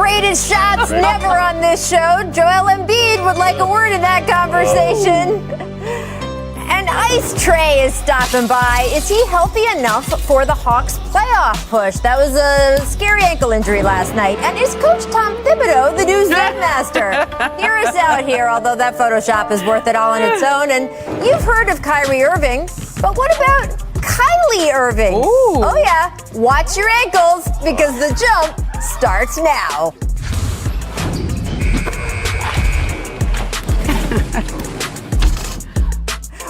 greatest shots never on this show. Joel Embiid would like a word in that conversation. And Ice Tray is stopping by. Is he healthy enough for the Hawks playoff push? That was a scary ankle injury last night. And is Coach Tom Thibodeau the new Zen master? Hear us out here, although that Photoshop is worth it all on its own. And you've heard of Kyrie Irving, but what about Kylie Irving? Ooh. Oh yeah, watch your ankles because the jump starts now.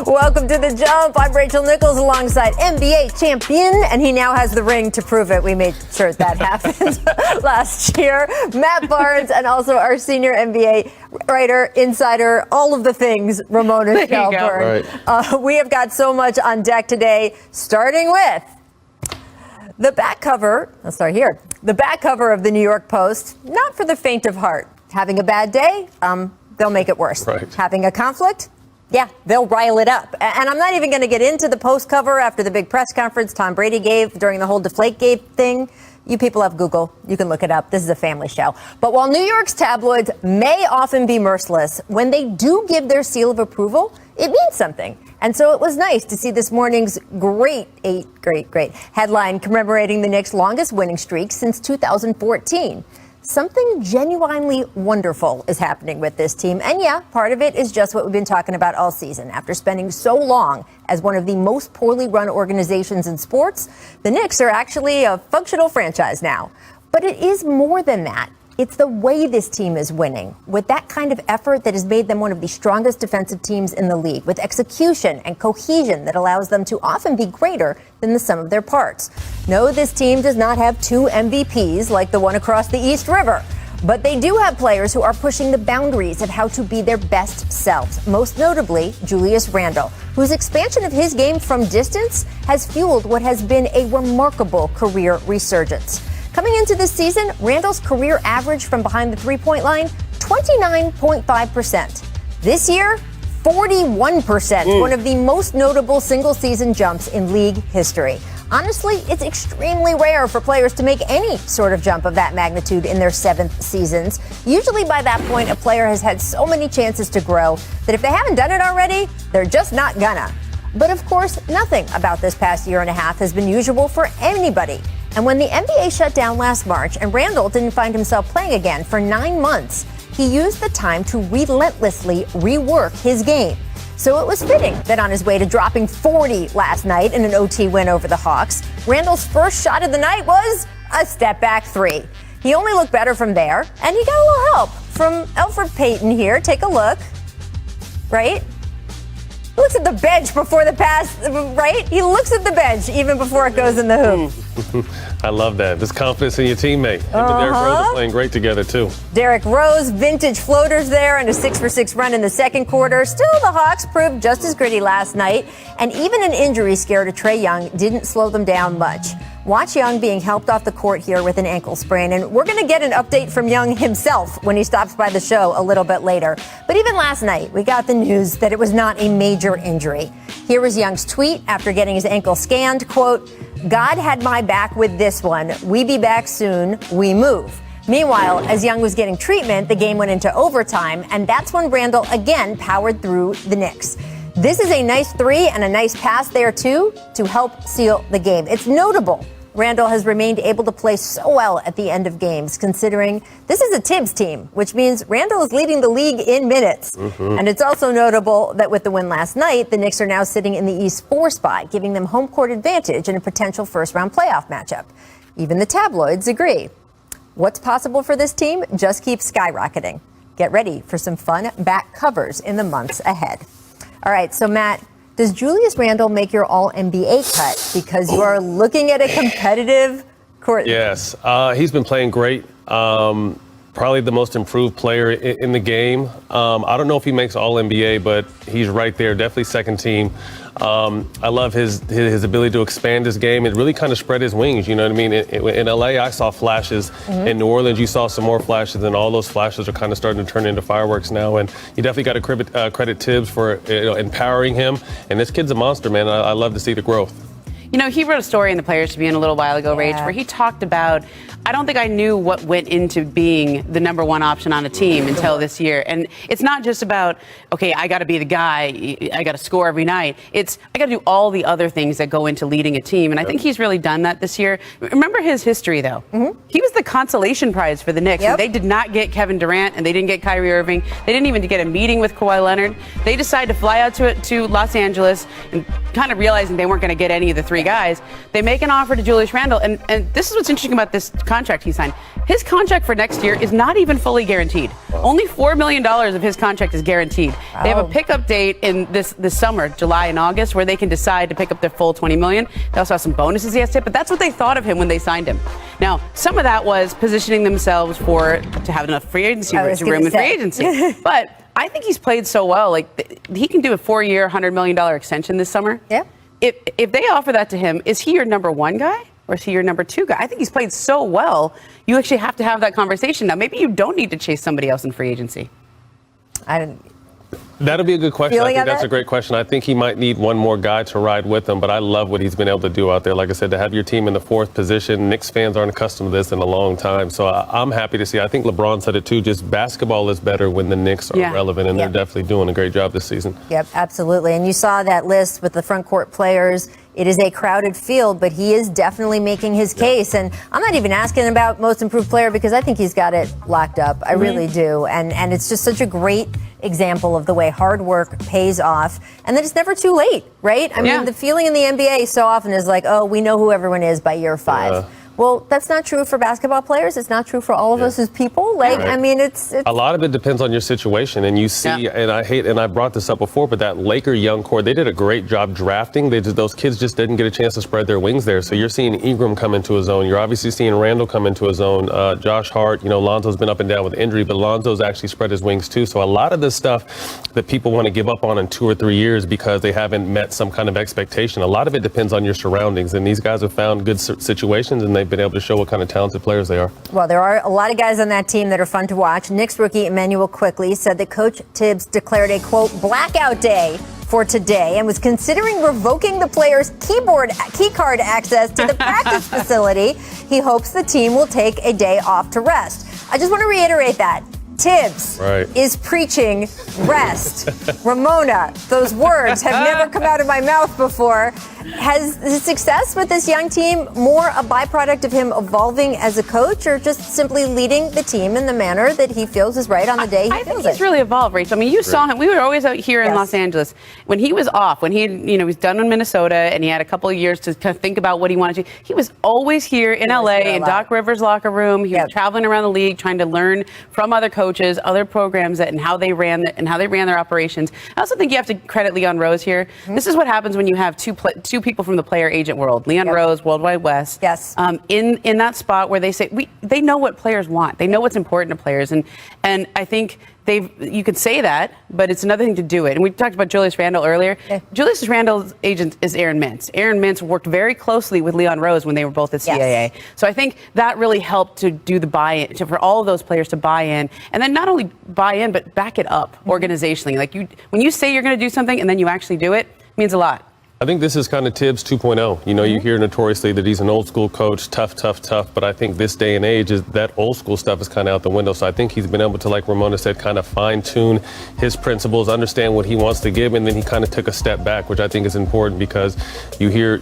Welcome to The Jump. I'm Rachel Nichols alongside NBA champion, and he now has the ring to prove it. We made sure that happened last year. Matt Barnes, and also our senior NBA writer, insider, all of the things, Ramona Shelburne. Right. We have got so much on deck today, starting with the back cover. Let's start here. The back cover of the New York Post, not for the faint of heart. Having a bad day, they'll make it worse. Right. Having a conflict, yeah, they'll rile it up. And I'm not even going to get into the Post cover after the big press conference Tom Brady gave during the whole Deflategate thing. You people have Google. You can look it up. This is a family show. But while New York's tabloids may often be merciless, when they do give their seal of approval, it means something. And so it was nice to see this morning's great headline commemorating the Knicks' longest winning streak since 2014. Something genuinely wonderful is happening with this team. And yeah, part of it is just what we've been talking about all season. After spending so long as one of the most poorly run organizations in sports, the Knicks are actually a functional franchise now. But it is more than that. It's the way this team is winning, with that kind of effort that has made them one of the strongest defensive teams in the league, with execution and cohesion that allows them to often be greater than the sum of their parts. No, this team does not have two MVPs like the one across the East River, but they do have players who are pushing the boundaries of how to be their best selves, most notably Julius Randle, whose expansion of his game from distance has fueled what has been a remarkable career resurgence. Coming into this season, Randle's career average from behind the three-point line, 29.5%. This year, 41%, one of the most notable single-season jumps in league history. Honestly, it's extremely rare for players to make any sort of jump of that magnitude in their seventh seasons. Usually by that point, a player has had so many chances to grow that if they haven't done it already, they're just not gonna. But of course, nothing about this past year and a half has been usual for anybody. And when the NBA shut down last March and Randle didn't find himself playing again for 9 months, he used the time to relentlessly rework his game. So it was fitting that on his way to dropping 40 last night in an OT win over the Hawks, Randle's first shot of the night was a step-back three. He only looked better from there, and he got a little help from Elfrid Payton here. Take a look. Right? He looks at the bench before the pass, right? He looks at the bench even before it goes in the hoop. I love that. There's confidence in your teammate. Him and Derrick Rose are playing great together, too. Derrick Rose, vintage floaters there, and a 6-for-6 run in the second quarter. Still, the Hawks proved just as gritty last night, and even an injury scare to Trae Young didn't slow them down much. Watch Young being helped off the court here with an ankle sprain, and we're going to get an update from Young himself when he stops by the show a little bit later. But even last night, we got the news that it was not a major injury. Here was Young's tweet after getting his ankle scanned, quote, "God had my back with this one. We be back soon. We move." Meanwhile, as Young was getting treatment, the game went into overtime, and that's when Randle again powered through the Knicks. This is a nice three and a nice pass there, too, to help seal the game. It's notable Randle has remained able to play so well at the end of games, considering this is a Tibbs team, which means Randle is leading the league in minutes. And it's also notable that with the win last night, the Knicks are now sitting in the East 4 spot, giving them home court advantage in a potential first-round playoff matchup. Even the tabloids agree. What's possible for this team just keeps skyrocketing. Get ready for some fun back covers in the months ahead. All right, so Matt, does Julius Randle make your All-NBA cut because you are looking at a competitive court? Yes, he's been playing great. Probably the most improved player in the game. I don't know if he makes All-NBA, but he's right there, definitely second team. I love his ability to expand his game and really kind of spread his wings. You know what I mean? In LA, I saw flashes. In New Orleans, you saw some more flashes, and all those flashes are kind of starting to turn into fireworks now. And you definitely got to credit Tibbs for empowering him. And this kid's a monster, man. I love to see the growth. You know, he wrote a story in the Players Tribune a little while ago, Rach, where he talked about, I don't think I knew what went into being the number one option on a team until this year. And it's not just about, okay, I got to be the guy, I got to score every night. It's, I got to do all the other things that go into leading a team. And I think he's really done that this year. Remember his history, though. He was the consolation prize for the Knicks. And they did not get Kevin Durant, and they didn't get Kyrie Irving. They didn't even get a meeting with Kawhi Leonard. They decided to fly out to Los Angeles, and kind of realizing they weren't going to get any of the three guys. They make an offer to Julius Randle, and this is what's interesting about this contract he signed. His contract for next year is not even fully guaranteed. Only $4 million of his contract is guaranteed. They have a pickup date in this summer, July and August, where they can decide to pick up their full $20 million. They also have some bonuses he has to hit, but that's what they thought of him when they signed him. Now, some of that was positioning themselves to have enough free agency room in free agency. But I think he's played so well. Like, he can do a 4-year, $100 million extension this summer. Yeah. If they offer that to him, is he your number one guy or is he your number two guy? I think he's played so well. You actually have to have that conversation. Now, maybe you don't need to chase somebody else in free agency. That'll be a good question. I think that's a great question. I think he might need one more guy to ride with him, but I love what he's been able to do out there. Like I said, to have your team in the fourth position, Knicks fans aren't accustomed to this in a long time. So I'm happy to see. I think LeBron said it too, just basketball is better when the Knicks are relevant, and they're definitely doing a great job this season. Yep, absolutely. And you saw that list with the front court players. It is a crowded field, but he is definitely making his case. And I'm not even asking about most improved player because I think he's got it locked up. I really do. And it's just such a great example of the way hard work pays off and that it's never too late, right? I mean, the feeling in the NBA so often is like, oh, we know who everyone is by year 5. Well, that's not true for basketball players. It's not true for all of us as people. Like, I mean, it's a lot of it depends on your situation. And you see, and I brought this up before, but that Laker young core, they did a great job drafting. Those kids just didn't get a chance to spread their wings there. So you're seeing Ingram come into his own. You're obviously seeing Randle come into his own. Josh Hart, Lonzo's been up and down with injury, but Lonzo's actually spread his wings too. So a lot of this stuff that people want to give up on in 2 or 3 years because they haven't met some kind of expectation, a lot of it depends on your surroundings. And these guys have found good situations, and they've been able to show what kind of talented players they are. Well, there are a lot of guys on that team that are fun to watch. Knicks rookie Emmanuel Quickly said that Coach Tibbs declared a, quote, blackout day for today and was considering revoking the players' key card access to the practice facility. He hopes the team will take a day off to rest. I just want to reiterate that. Tibbs is preaching rest. Ramona, those words have never come out of my mouth before. Has his success with this young team more a byproduct of him evolving as a coach or just simply leading the team in the manner that he feels is right on the day he feels it? I think he's really evolved, Rachel. I mean, you saw him. We were always out here in Los Angeles. When he was off, when he was done in Minnesota and he had a couple of years to kind of think about what he wanted to, he was always here in LA in Doc Rivers' locker room. He was traveling around the league trying to learn from other coaches, other programs and how they ran their operations. I also think you have to credit Leon Rose here. This is what happens when you have two people from the player agent world. Leon Rose, World Wide West. In that spot where they say they know what players want. They know what's important to players, and I think you could say that, but it's another thing to do it. And we talked about Julius Randle earlier. Julius Randle's agent is Aaron Mintz. Aaron Mintz worked very closely with Leon Rose when they were both at CAA. So I think that really helped to do the buy-in, for all of those players to buy in, and then not only buy in, but back it up organizationally. Like when you say you're going to do something and then you actually do it, it means a lot. I think this is kind of Tibbs 2.0. You hear notoriously that he's an old school coach, tough. But I think this day and age is that old school stuff is kind of out the window. So I think he's been able to, like Ramona said, kind of fine tune his principles, understand what he wants to give. And then he kind of took a step back, which I think is important because you hear,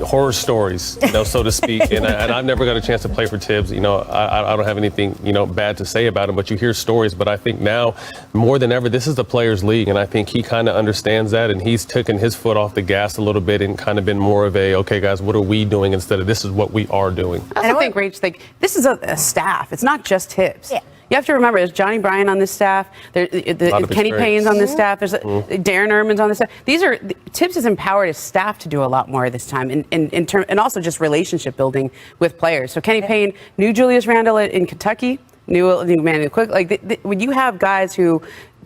horror stories, so to speak. And I've never got a chance to play for Tibbs. I don't have anything, bad to say about him, but you hear stories. But I think now more than ever, this is the players' league. And I think he kind of understands that. And he's taken his foot off the gas a little bit and kind of been more of a, okay, guys, what are we doing instead of this is what we are doing. I also think, Rach, this is a staff. It's not just Tibbs. You have to remember, there's Johnny Bryan on this staff. Kenny Payne's on this staff. There's Darren Erman's on this staff. Tibbs has empowered his staff to do a lot more this time, and also just relationship building with players. So Kenny Payne knew Julius Randle in Kentucky, knew Emmanuel Quick. When you have guys who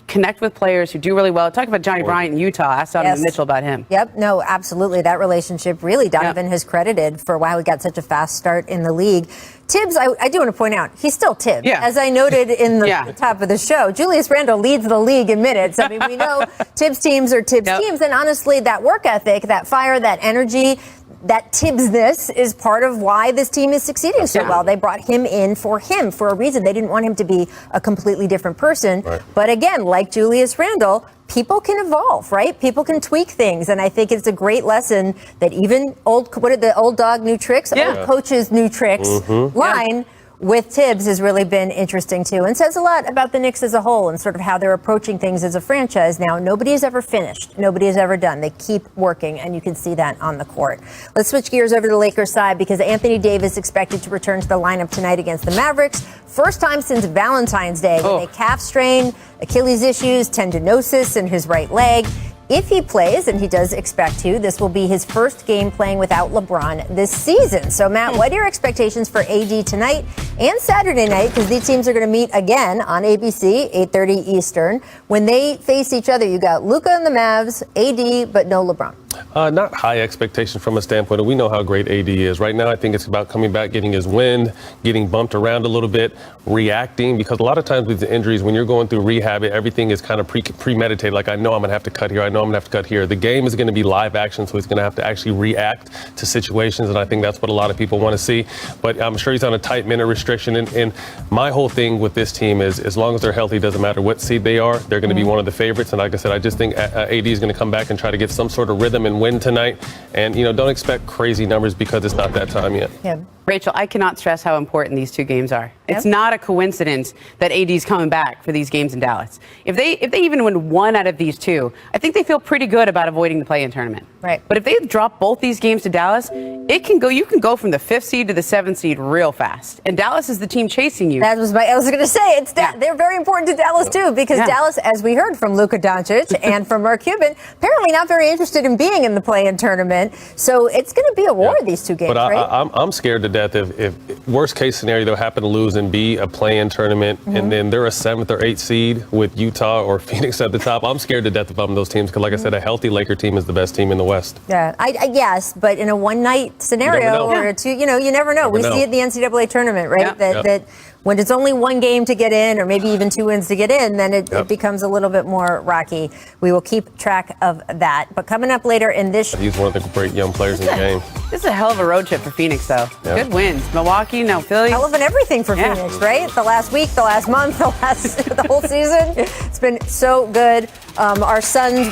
connect with players who do really well. Talk about Johnny Bryant in Utah. Ask Donovan Mitchell about him. No, absolutely. That relationship, really, Donovan has credited for why he got such a fast start in the league. Tibbs, I do want to point out, he's still Tibbs. As I noted in the top of the show, Julius Randle leads the league in minutes. I mean, we know Tibbs teams are Tibbs teams, and honestly, that work ethic, that fire, that energy, that Tibbs-ness is part of why this team is succeeding so well. They brought him in for a reason. They didn't want him to be a completely different person. Right. But again, like Julius Randle, people can evolve, right? People can tweak things. And I think it's a great lesson that even old dog, new tricks, old coaches, new tricks line with Tibbs has really been interesting too, and says a lot about the Knicks as a whole and sort of how they're approaching things as a franchise now. Nobody is ever finished. Nobody is ever done. They keep working, and you can see that on the court. Let's switch gears over to the Lakers side because Anthony Davis expected to return to the lineup tonight against the Mavericks. First time since Valentine's Day with a calf strain, Achilles issues, tendinosis in his right leg. If he plays, and he does expect to, this will be his first game playing without LeBron this season. So, Matt, what are your expectations for AD tonight and Saturday night? Because these teams are going to meet again on ABC, 8:30 Eastern. When they face each other, you got Luka and the Mavs, AD, but no LeBron. Not high expectations from a standpoint. We know how great AD is. Right now, I think it's about coming back, getting his wind, getting bumped around a little bit, reacting. Because a lot of times with the injuries, when you're going through rehab, everything is kind of premeditated. Like, I know I'm going to have to cut here. I know I'm going to have to cut here. The game is going to be live action, so he's going to have to actually react to situations. And I think that's what a lot of people want to see. But I'm sure he's on a tight minute restriction. And my whole thing with this team is as long as they're healthy, doesn't matter what seed they are, they're going to be one of the favorites. And like I said, I just think AD is going to come back and try to get some sort of rhythm and win tonight. And, don't expect crazy numbers because it's not that time yet. Yeah. Rachel, I cannot stress how important these two games are. It's not a coincidence that AD's coming back for these games in Dallas. If they even win one out of these two, I think they feel pretty good about avoiding the play-in tournament. Right. But if they drop both these games to Dallas, you can go from the 5th seed to the 7th seed real fast. And Dallas is the team chasing you. I was going to say, they're very important to Dallas, too, because Dallas, as we heard from Luka Doncic and from Mark Cuban, apparently not very interested in being in the play-in tournament. So it's going to be a war, these two games, but right? I'm scared to death if worst case scenario, they'll happen to lose and be a play-in tournament, and then they're a 7th or 8th seed with Utah or Phoenix at the top. I'm scared to death if I'm those teams because, like I said, a healthy Laker team is the best team in the West. Yeah, I guess, but in a one-night scenario or a two, you never know. We see it in the NCAA tournament, right? That when it's only one game to get in or maybe even 2 wins to get in, then it becomes a little bit more rocky. We will keep track of that. But coming up later in this... He's one of the great young players in the game. This is a hell of a road trip for Phoenix, though. Good wins. Milwaukee, no Philly. Hell of an everything for Phoenix, right? The last week, the last month, the whole season. It's been so good. Our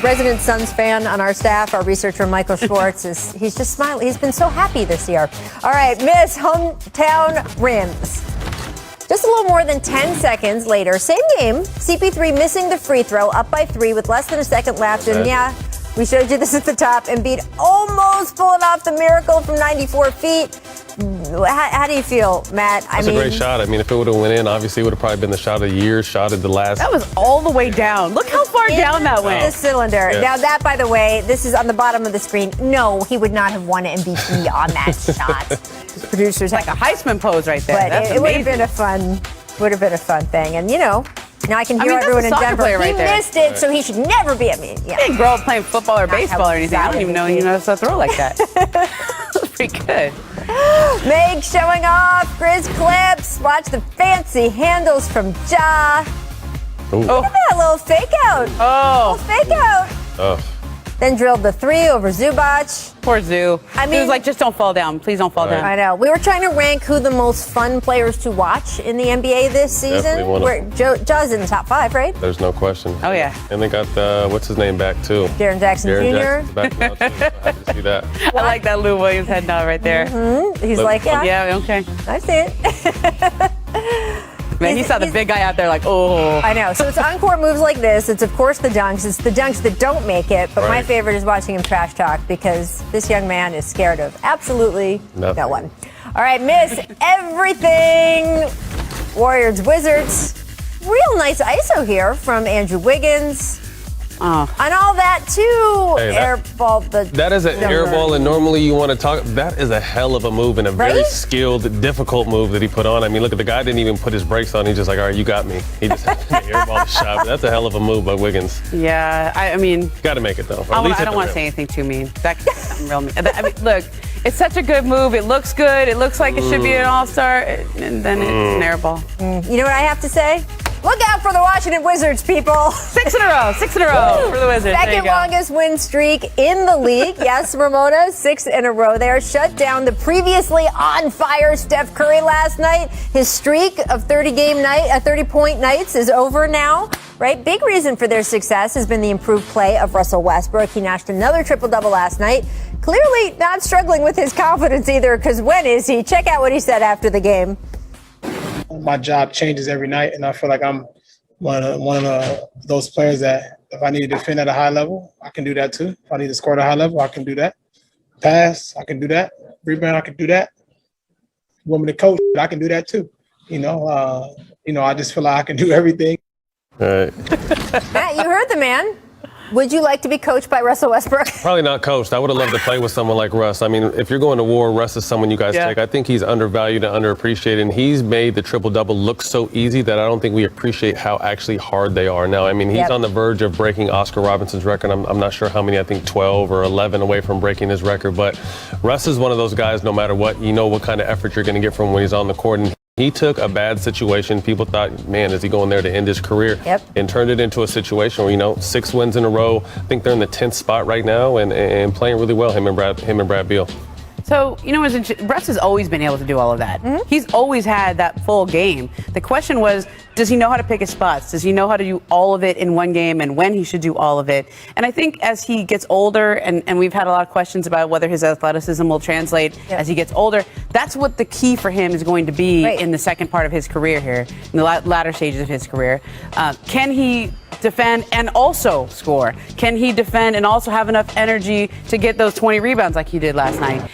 resident Suns fan on our staff, our researcher Michael Schwartz, he's just smiling. He's been so happy this year. All right, Miss Hometown Rims. Just a little more than 10 seconds later, same game, CP3 missing the free throw, up by 3 with less than a second left. And we showed you this at the top. Embiid almost pulling off the miracle from 94 feet. How do you feel, Matt? That's a great shot. I mean, if it would have went in, obviously it would have probably been the shot of the year, shot of the last. That was all the way down. Look how far down that went. The cylinder. Yeah. Now that, by the way, this is on the bottom of the screen. No, he would not have won MVP on that shot. Producers like a Heisman pose right there. But it would have been a fun thing. And now I can hear everyone in Denver. He missed it, so he should never be at me. Yeah. Didn't grow up playing football or baseball or anything. I don't even know you know how to throw like that. That's pretty good. Meg showing off Grizz clips. Watch the fancy handles from Ja. Look at that little fake out. Little fake out. Then drilled the 3 over Zubac. Poor Zoo. He was like, just don't fall down. Please don't fall down. I know. We were trying to rank who the most fun players to watch in the NBA this season. Ja's in the top 5, right? There's no question. Oh, yeah. And they got, what's his name back, too? Jaren Jackson Jr. Jackson's back now, too. Happy to see that. I like that Lou Williams head nod right there. He's like, yeah, okay. I see it. Man, he saw the big guy out there like, oh. I know. So it's on-court moves like this. It's, of course, the dunks. It's the dunks that don't make it. But my favorite is watching him trash talk because this young man is scared of absolutely no one. All right, Miss Everything. Warriors, Wizards. Real nice ISO here from Andrew Wiggins. And all that, too. Airball. That is an airball, and normally you want to talk. That is a hell of a move and a very skilled, difficult move that he put on. I mean, look, the guy didn't even put his brakes on. He's just like, all right, you got me. He just happened to airball the shot. But that's a hell of a move by Wiggins. Yeah, I mean. Got to make it, though. I don't want to say anything too mean. That could be something real mean. I mean, look, it's such a good move. It looks good. It looks like it should be an all-star. And then it's an airball. You know what I have to say? Look out for the Washington Wizards, people. 6 in a row. 6 in a row for the Wizards. There you Second go. longest win streak in the league. Yes, Ramona, 6 in a row there. Shut down the previously on fire Steph Curry last night. His streak of 30-point nights is over now. Right? Big reason for their success has been the improved play of Russell Westbrook. He notched another triple-double last night. Clearly not struggling with his confidence either, because when is he? Check out what he said after the game. My job changes every night, and I feel like I'm one of those players that if I need to defend at a high level, I can do that too. If I need to score at a high level, I can do that. Pass, I can do that. Rebound, I can do that. You want me to coach, I can do that too. I just feel like I can do everything. All right. Matt, you heard the man. Would you like to be coached by Russell Westbrook? Probably not coached. I would have loved to play with someone like Russ. I mean, if you're going to war, Russ is someone you guys take. I think he's undervalued and underappreciated, and he's made the triple-double look so easy that I don't think we appreciate how actually hard they are now. I mean, he's on the verge of breaking Oscar Robinson's record. I'm not sure how many, I think 12 or 11 away from breaking his record. But Russ is one of those guys, no matter what, you know what kind of effort you're going to get from him when he's on the court. And he took a bad situation. People thought, man, is he going there to end his career? And turned it into a situation where, 6 wins in a row. I think they're in the 10th spot right now and playing really well, him and Brad Beal. So, Russ has always been able to do all of that. Mm-hmm. He's always had that full game. The question was, does he know how to pick his spots? Does he know how to do all of it in one game and when he should do all of it? And I think as he gets older, and we've had a lot of questions about whether his athleticism will translate as he gets older, that's what the key for him is going to be in the second part of his career here, in the latter stages of his career. Can he defend and also score? Can he defend and also have enough energy to get those 20 rebounds like he did last night?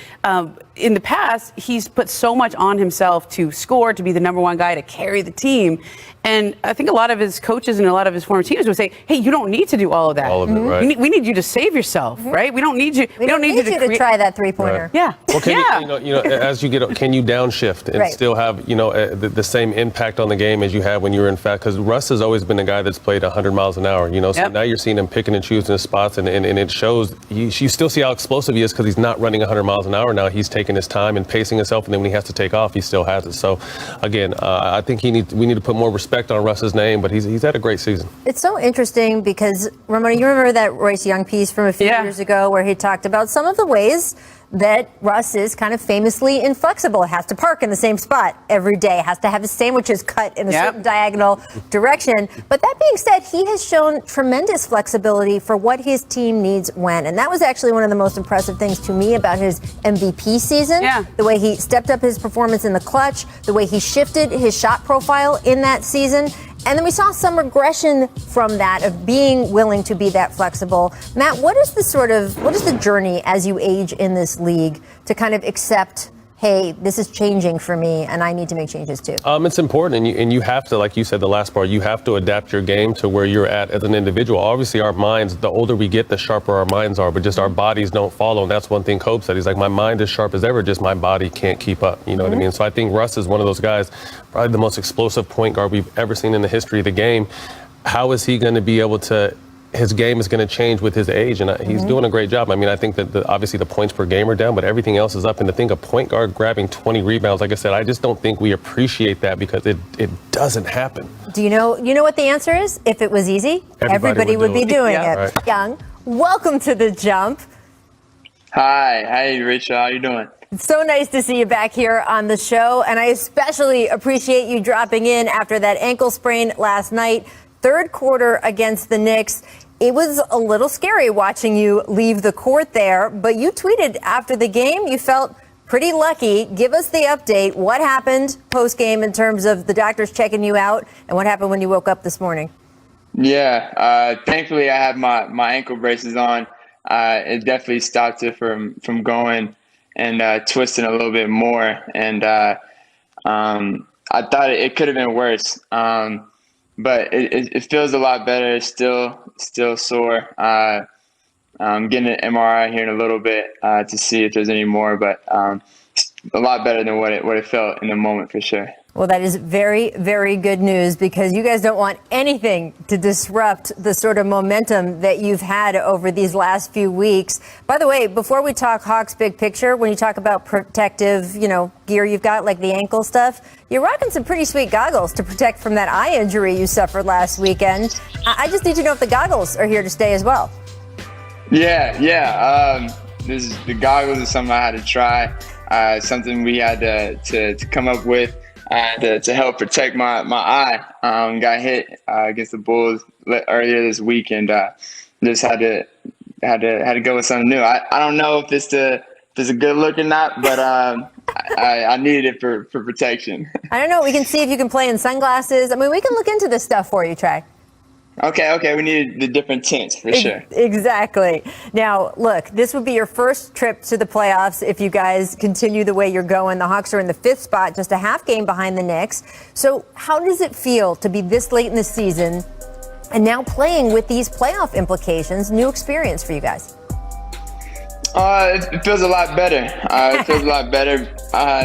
In the past, he's put so much on himself to score, to be the number one guy, to carry the team. And I think a lot of his coaches and a lot of his former teams would say, hey, you don't need to do all of that. All of it, right. We need you to save yourself, right? We don't need you. We don't need you to try that three-pointer. Right. Yeah. Well, can you as you get, can you downshift and still have, the same impact on the game as you had when you were in fact? Because Russ has always been a guy that's played 100 miles an hour, So now you're seeing him picking and choosing his spots, and it shows. You still see how explosive he is because he's not running 100 miles an hour now. He's taking his time and pacing himself, and then when he has to take off, he still has it. So, again, I think we need to put more respect on Russ's name, but he's had a great season. It's so interesting because, Ramona, you remember that Royce Young piece from a few years ago where he talked about some of the ways that Russ is kind of famously inflexible. Has to park in the same spot every day, has to have his sandwiches cut in a certain diagonal direction. But that being said, he has shown tremendous flexibility for what his team needs when. And that was actually one of the most impressive things to me about his MVP season. The way he stepped up his performance in the clutch, the way he shifted his shot profile in that season. And then we saw some regression from that of being willing to be that flexible. Matt, what is the journey as you age in this league to kind of accept, hey, this is changing for me and I need to make changes too? It's important, and you have to, like you said, the last part, you have to adapt your game to where you're at as an individual. Obviously, our minds, the older we get, the sharper our minds are, but just our bodies don't follow. And that's one thing Kobe said. He's like, my mind is sharp as ever, just my body can't keep up. You know what I mean? So I think Russ is one of those guys, probably the most explosive point guard we've ever seen in the history of the game. How is he going to be able to? His game is going to change with his age, and he's doing a great job. I mean, I think that obviously the points per game are down, but everything else is up. And to think a point guard grabbing 20 rebounds, like I said, I just don't think we appreciate that because it doesn't happen. Do you know what the answer is? If it was easy, everybody would be doing it. Right. Young, welcome to The Jump. Hi. Hey, Rachel. How you doing? It's so nice to see you back here on the show, and I especially appreciate you dropping in after that ankle sprain last night. Third quarter against the Knicks. It was a little scary watching you leave the court there, but you tweeted after the game you felt pretty lucky. Give us the update. What happened post-game in terms of the doctors checking you out, and what happened when you woke up this morning? Yeah, thankfully I had my ankle braces on. It definitely stopped it from going and twisting a little bit more. And I thought it could have been worse. But it feels a lot better. It's still sore. I'm getting an MRI here in a little bit to see if there's any more. But a lot better than what it felt in the moment for sure. Well, that is very, very good news because you guys don't want anything to disrupt the sort of momentum that you've had over these last few weeks. By the way, before we talk Hawks big picture, when you talk about protective, gear you've got, like the ankle stuff, you're rocking some pretty sweet goggles to protect from that eye injury you suffered last weekend. I just need to know if the goggles are here to stay as well. Yeah. The goggles is something I had to try. Something we had to come up with. To help protect my eye. Got hit against the Bulls earlier this week, and just had to go with something new. I don't know if it's a good look or not, but I needed it for protection. I don't know. We can see if you can play in sunglasses. I mean, we can look into this stuff for you, Trey. Okay. We need the different tints for sure. Exactly. Now, look, this would be your first trip to the playoffs if you guys continue the way you're going. The Hawks are in the 5th spot, just a half game behind the Knicks. So how does it feel to be this late in the season and now playing with these playoff implications? New experience for you guys. It feels a lot better. It feels a lot better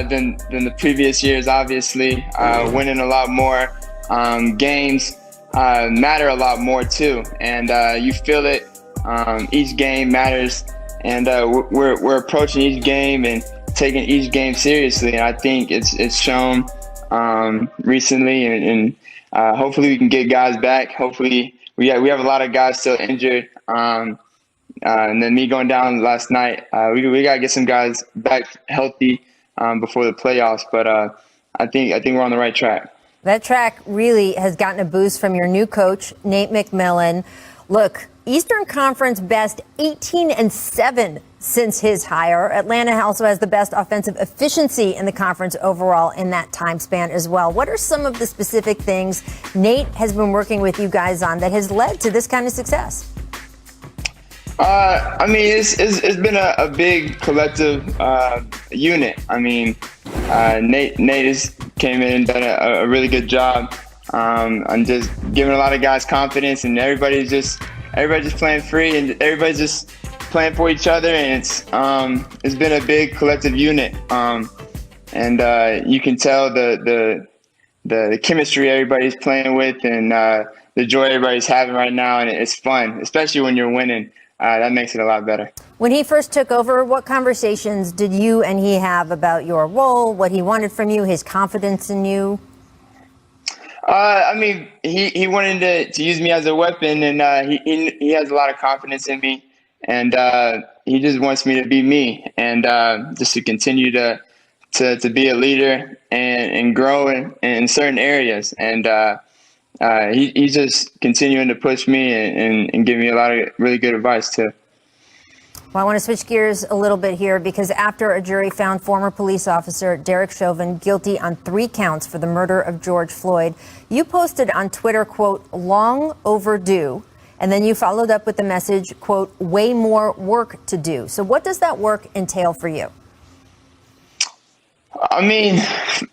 than the previous years, obviously. Winning a lot more games. Matter a lot more too, and you feel it. Each game matters, and we're approaching each game and taking each game seriously. And I think it's shown recently, and hopefully we can get guys back. Hopefully we have a lot of guys still injured, and then me going down last night. We gotta get some guys back healthy before the playoffs. But I think we're on the right track. That track really has gotten a boost from your new coach, Nate McMillan. Look, Eastern Conference best 18-7 since his hire. Atlanta also has the best offensive efficiency in the conference overall in that time span as well. What are some of the specific things Nate has been working with you guys on that has led to this kind of success? I mean, it's been a big collective unit. I mean, Nate has came in and done a really good job. I'm just giving a lot of guys confidence, and everybody's just playing free, and everybody's just playing for each other, and it's been a big collective unit. And you can tell the chemistry everybody's playing with, and the joy everybody's having right now, and it's fun, especially when you're winning. That makes it a lot better. When he first took over, what conversations did you and he have about your role, what he wanted from you, his confidence in you? I mean, he wanted to use me as a weapon, and he has a lot of confidence in me, and he just wants me to be me, and just to continue to be a leader and grow in certain areas, and he's just continuing to push me and give me a lot of really good advice too. Well, I want to switch gears a little bit here because after a jury found former police officer Derek Chauvin guilty on 3 counts for the murder of George Floyd, you posted on Twitter, quote, "long overdue," and then you followed up with the message, quote, "way more work to do." So what does that work entail for you? I mean,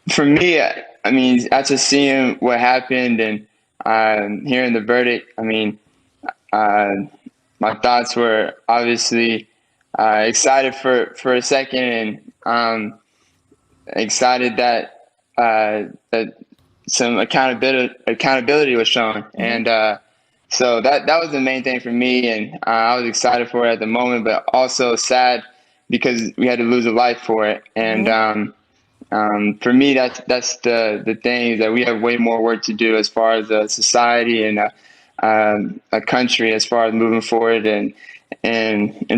for me, after seeing what happened and hearing the verdict, I mean, my thoughts were obviously excited for a second, and excited that some accountability was shown, and so that was the main thing for me, and I was excited for it at the moment, but also sad because we had to lose a life for it, and for me, that's the thing, that we have way more work to do as far as a society and a country, as far as moving forward and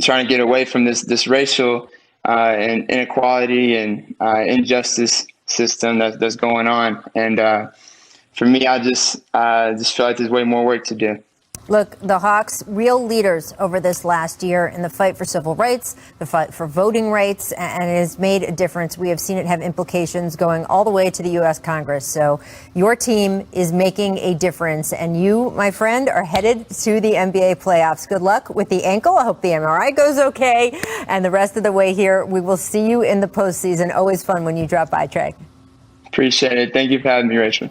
trying to get away from this racial and inequality and injustice system that's going on. And for me, I just feel like there's way more work to do. Look, the Hawks, real leaders over this last year in the fight for civil rights, the fight for voting rights, and it has made a difference. We have seen it have implications going all the way to the U.S. Congress. So your team is making a difference, and you, my friend, are headed to the NBA playoffs. Good luck with the ankle. I hope the MRI goes okay. And the rest of the way here, we will see you in the postseason. Always fun when you drop by, Trey. Appreciate it. Thank you for having me, Rachel.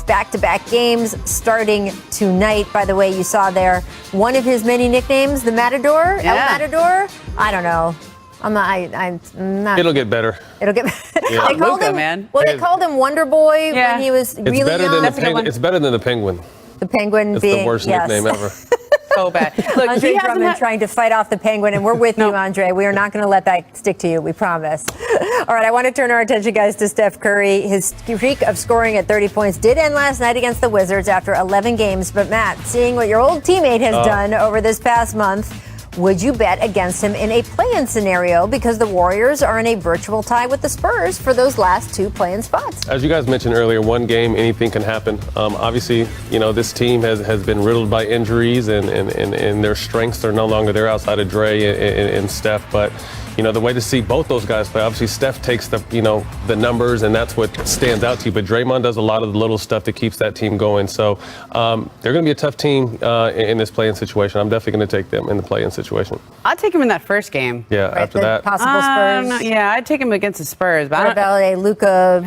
Back-to-back games starting tonight. By the way, you saw there one of his many nicknames, the Matador. Yeah. El Matador? I don't know. I'm not. It'll get better. It'll get. Yeah. They called Luka, him, man. well, they called him Wonder Boy Yeah. when he was It's really better young. than the That's a good penguin. one. It's better than the penguin. The Penguin It's being the worst yes. nickname ever. So bad. Look, Andre he hasn't Drummond had- trying to fight off the Penguin, and we're with you, Andre. We are not going to let that stick to you, we promise. All right, I want to turn our attention, guys, to Steph Curry. His streak of scoring at 30 points did end last night against the Wizards after 11 games. But, Matt, seeing what your old teammate has done over this past month, would you bet against him in a play-in scenario? Because the Warriors are in a virtual tie with the Spurs for those last 2 play-in spots. As you guys mentioned earlier, one game, anything can happen. Obviously, this team has been riddled by injuries, and their strengths are no longer there outside of Dre and Steph. But, the way to see both those guys play, obviously Steph takes the numbers, and that's what stands out to you. But Draymond does a lot of the little stuff that keeps that team going. So they're going to be a tough team in this play-in situation. I'm definitely going to take them in the play-in situation. I'd take him in that first game. Yeah, Right, after the that. possible Spurs. Yeah, I'd take him against the Spurs. But What about a Luka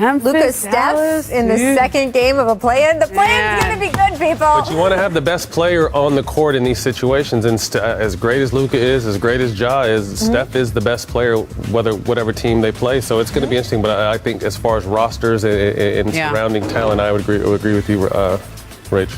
Steph Dallas, in the dude. second game of a play-in? The play-in's Yeah. going to be good, people. But you want to have the best player on the court in these situations. And as great as Luka is, as great as Ja is, Steph is the best player, whatever team they play. So it's going to be interesting. But I think as far as rosters and Yeah. surrounding talent, I would agree with you, Rach.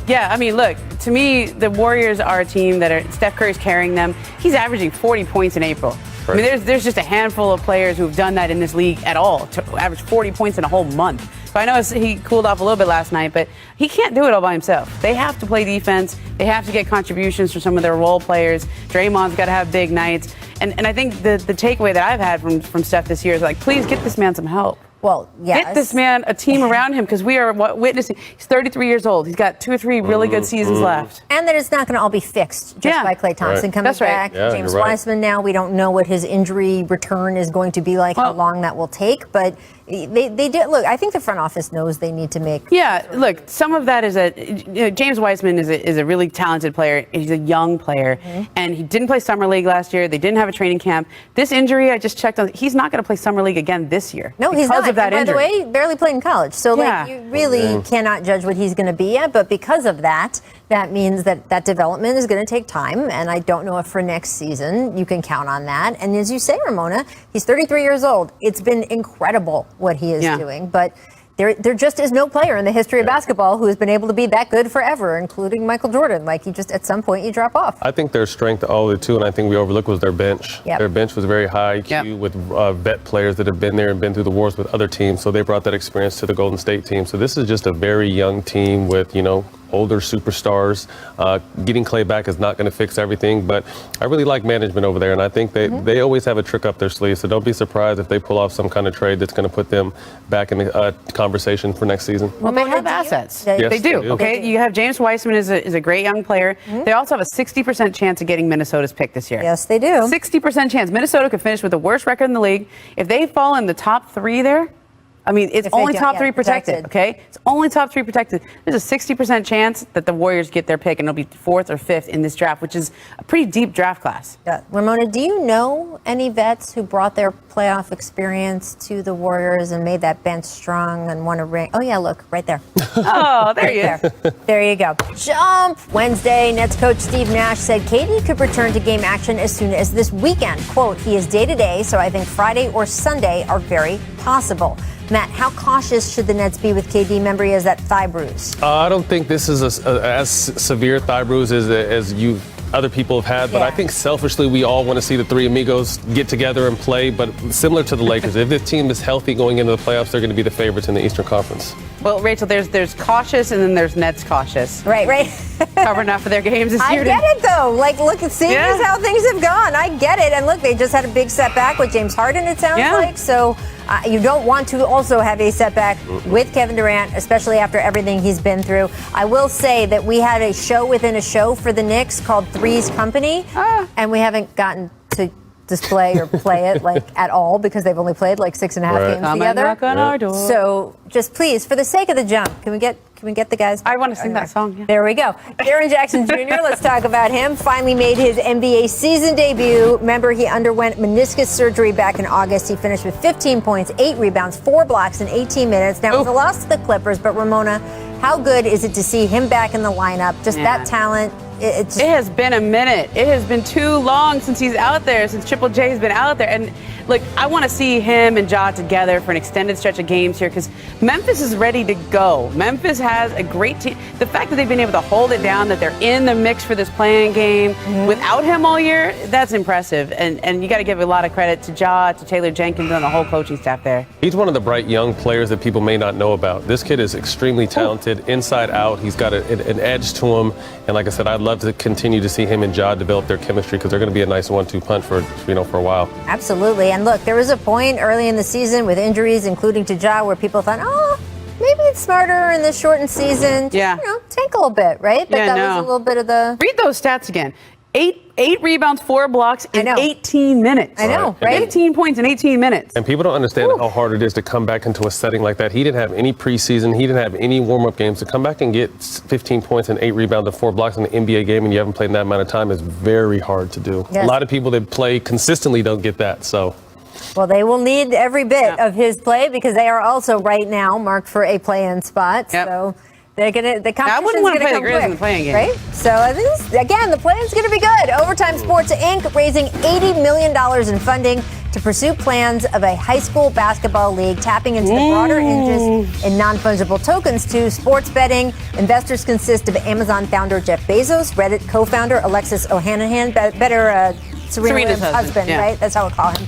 Yeah, I mean, look, to me, the Warriors are a team Steph Curry's carrying them. He's averaging 40 points in April. I mean, there's just a handful of players who've done that in this league at all, to average 40 points in a whole month. So I know he cooled off a little bit last night, but he can't do it all by himself. They have to play defense. They have to get contributions from some of their role players. Draymond's got to have big nights. And I think the takeaway that I've had from Steph this year is like, please get this man some help. Well, yes. Get this man a team around him, because we are witnessing. He's 33 years old. He's got 2 or 3 really good seasons left. And that it's not going to all be fixed just by Klay Thompson Right. coming That's right. back. Yeah, James you're right. Wiseman now, we don't know what his injury return is going to be like, how Well- long that will take. But they did. Look, I think the front office knows they need to make. Yeah, look, some of that is James Wiseman is a really talented player. He's a young player, and he didn't play Summer League last year. They didn't have a training camp. This injury, I just checked on, he's not going to play Summer League again this year. No, he's because not. of that And by injury. the way, barely played in college. So, Yeah. like, you really cannot judge what he's going to be at. But because of that, that means that development is going to take time. And I don't know if for next season you can count on that. And as you say, Ramona, he's 33 years old. It's been incredible what he is doing. But there just is no player in the history of basketball who has been able to be that good forever, including Michael Jordan. Like, you just, at some point, you drop off. I think their strength, all the two, and I think we overlooked, was their bench. Yep. Their bench was very high IQ with vet players that have been there and been through the wars with other teams. So they brought that experience to the Golden State team. So this is just a very young team with, older superstars. Getting Klay back is not going to fix everything, but I really like management over there, and I think they always have a trick up their sleeve. So don't be surprised if they pull off some kind of trade that's going to put them back in the conversation for next season. Well, they have do you- assets. Yes, They do. they do. Okay, you have James Wiseman is a great young player. They also have a 60% chance of getting Minnesota's pick this year. Yes, they do. 60% chance. Minnesota could finish with the worst record in the league. If they fall in the top 3 there, I mean, it's If they only don't- top yeah, 3 protected, protected. okay? It's only top 3 protected. There's a 60% chance that the Warriors get their pick, and it'll be 4th or 5th in this draft, which is a pretty deep draft class. Ramona, do you know any vets who brought their playoff experience to the Warriors and made that bench strong and won a ring? Oh, yeah, look, right there. Oh, there you go. There you go. Jump! Wednesday, Nets coach Steve Nash said KD could return to game action as soon as this weekend. Quote, he is day-to-day, so I think Friday or Sunday are very possible. Matt, how cautious should the Nets be with KD? Remember, he has that thigh bruise. I don't think this is as severe thigh bruise as other people have had, but I think selfishly we all want to see the three amigos get together and play. But similar to the Lakers, if this team is healthy going into the playoffs, they're going to be the favorites in the Eastern Conference. Well, Rachel, there's cautious, and then there's Nets cautious. Right. Covered enough of their games this I year. get it, though. Like, look, seeing Yeah. as how things have gone, I get it. And look, they just had a big setback with James Harden, it sounds like. So you don't want to also have a setback with Kevin Durant, especially after everything he's been through. I will say that we had a show within a show for the Knicks called Three's Company, and we haven't gotten to display or play it like at all because they've only played like 6.5 games Come together. and knock on our door. So just please, for the sake of the jump, can we get the guys? I want to sing that song. Yeah. There we go. Jaren Jackson Jr., let's talk about him. Finally made his NBA season debut. Remember, he underwent meniscus surgery back in August. He finished with 15 points, 8 rebounds, 4 blocks in 18 minutes. Now, it was a loss to the Clippers, but Ramona, how good is it to see him back in the lineup? Just that talent. It's It has been a minute. It has been too long since he's out there, since Triple J has been out there. And look, I want to see him and Ja together for an extended stretch of games here because Memphis is ready to go. Memphis has a great team. The fact that they've been able to hold it down, that they're in the mix for this play-in game without him all year, that's impressive. And you got to give a lot of credit to Ja, to Taylor Jenkins, and the whole coaching staff there. He's one of the bright young players that people may not know about. This kid is extremely talented, inside out. He's got an edge to him. And like I said, I'd love to continue to see him and Ja develop their chemistry because they're going to be a nice 1-2 punch for a while. Absolutely. And look, there was a point early in the season with injuries, including to Ja, where people thought, oh, maybe it's smarter in this shortened season. Yeah. Tank a little bit, right? But that was a little bit of the... Read those stats again. Eight rebounds, 4 blocks in 18 minutes. I know, right? 15 points in 18 minutes. And people don't understand how hard it is to come back into a setting like that. He didn't have any preseason. He didn't have any warm-up games. To come back and get 15 points and 8 rebounds and 4 blocks in an NBA game and you haven't played in that amount of time is very hard to do. Yes. A lot of people that play consistently don't get that, so... Well, they will need every bit of his play because they are also right now marked for a play-in spot. Yep. So they're gonna the competition's I wouldn't want to play the come Grizz in quick, the playing game, right? So I think again, the play-in's going to be good. Overtime Sports Inc. raising $80 million in funding to pursue plans of a high school basketball league, tapping into the broader interest in non-fungible tokens to sports betting. Investors consist of Amazon founder Jeff Bezos, Reddit co-founder Alexis Ohanian, Serena Serena's Williams' husband, husband, yeah. right? That's how we'll call him.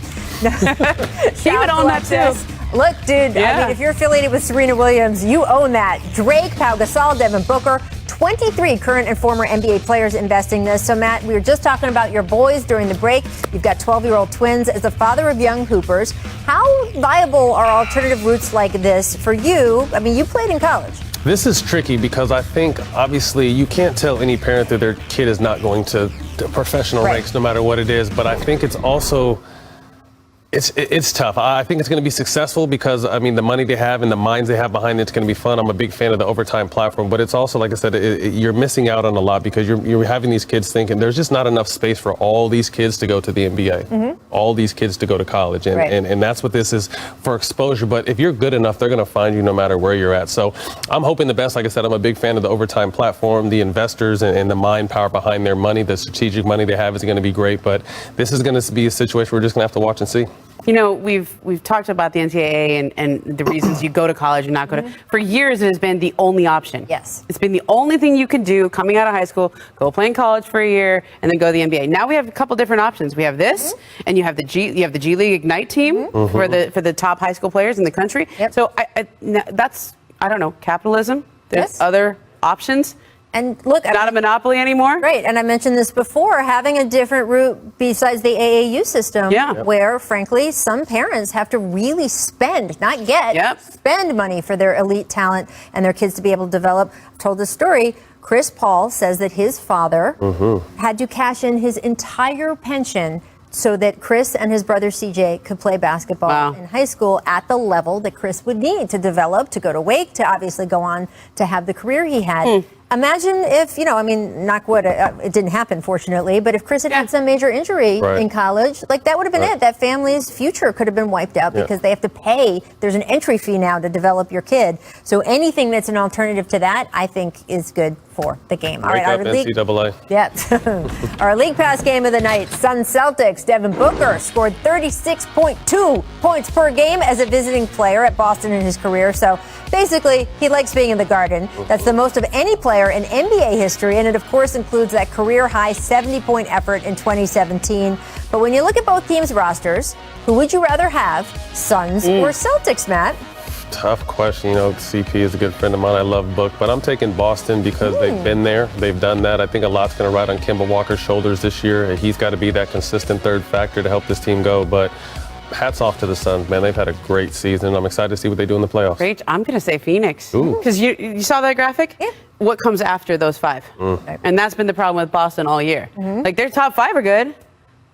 He would own that too. Look, dude, I mean, if you're affiliated with Serena Williams, you own that. Drake, Pau Gasol, Devin Booker, 23 current and former NBA players investing this. So, Matt, we were just talking about your boys during the break. You've got 12-year-old twins. As a father of young hoopers, how viable are alternative routes like this for you? I mean, you played in college. This is tricky because I think, obviously, you can't tell any parent that their kid is not going to professional ranks no matter what it is. But I think it's also... It's tough. I think it's going to be successful because, I mean, the money they have and the minds they have behind it's going to be fun. I'm a big fan of the overtime platform, but it's also, like I said, you're missing out on a lot because you're having these kids thinking there's just not enough space for all these kids to go to the NBA, all these kids to go to college. And that's what this is for exposure. But if you're good enough, they're going to find you no matter where you're at. So I'm hoping the best. Like I said, I'm a big fan of the overtime platform. The investors and the mind power behind their money, the strategic money they have is going to be great. But this is going to be a situation we're just going to have to watch and see. You know, we've talked about the NCAA and the reasons you go to college and not go to. For years, it has been the only option. Yes. It's been the only thing you can do coming out of high school, go play in college for a year, and then go to the NBA. Now we have a couple different options. We have this, and you have the G League Ignite team for the top high school players in the country. Yep. So that's, I don't know, capitalism. There's other options. And look, not a monopoly anymore. Right. And I mentioned this before, having a different route besides the AAU system, where, frankly, some parents have to really spend, not get, spend money for their elite talent and their kids to be able to develop. I've told this story. Chris Paul says that his father had to cash in his entire pension so that Chris and his brother CJ could play basketball in high school at the level that Chris would need to develop, to go to Wake, to obviously go on to have the career he had. Imagine if, knock wood, it didn't happen, fortunately, but if Chris had some major injury in college, like that would have been it. That family's future could have been wiped out because they have to pay. There's an entry fee now to develop your kid. So anything that's an alternative to that, I think, is good for the game. All right, our NCAA. Our League Pass game of the night, Suns Celtics. Devin Booker scored 36.2 points per game as a visiting player at Boston in his career. So basically, he likes being in the Garden. That's the most of any player in NBA history, and it, of course, includes that career-high 70-point effort in 2017. But when you look at both teams' rosters, who would you rather have, Suns or Celtics, Matt? Tough question. CP is a good friend of mine. I love Book, but I'm taking Boston because they've been there. They've done that. I think a lot's going to ride on Kemba Walker's shoulders this year. He's got to be that consistent third factor to help this team go. But hats off to the Suns, man. They've had a great season. I'm excited to see what they do in the playoffs. Great. I'm going to say Phoenix. Because you saw that graphic? Yeah. What comes after those 5? And that's been the problem with Boston all year. Like, their top 5 are good,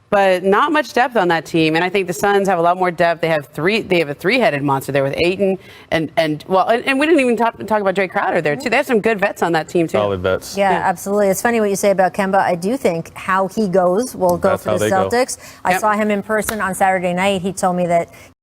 but not much depth on that team. And I think the Suns have a lot more depth. They have a three-headed monster there with Ayton and we didn't even talk about Jay Crowder there too. They have some good vets on that team too. Solid vets. Yeah, absolutely. It's funny what you say about Kemba. I do think how he goes will go for the Celtics. I saw him in person on Saturday night. He told me that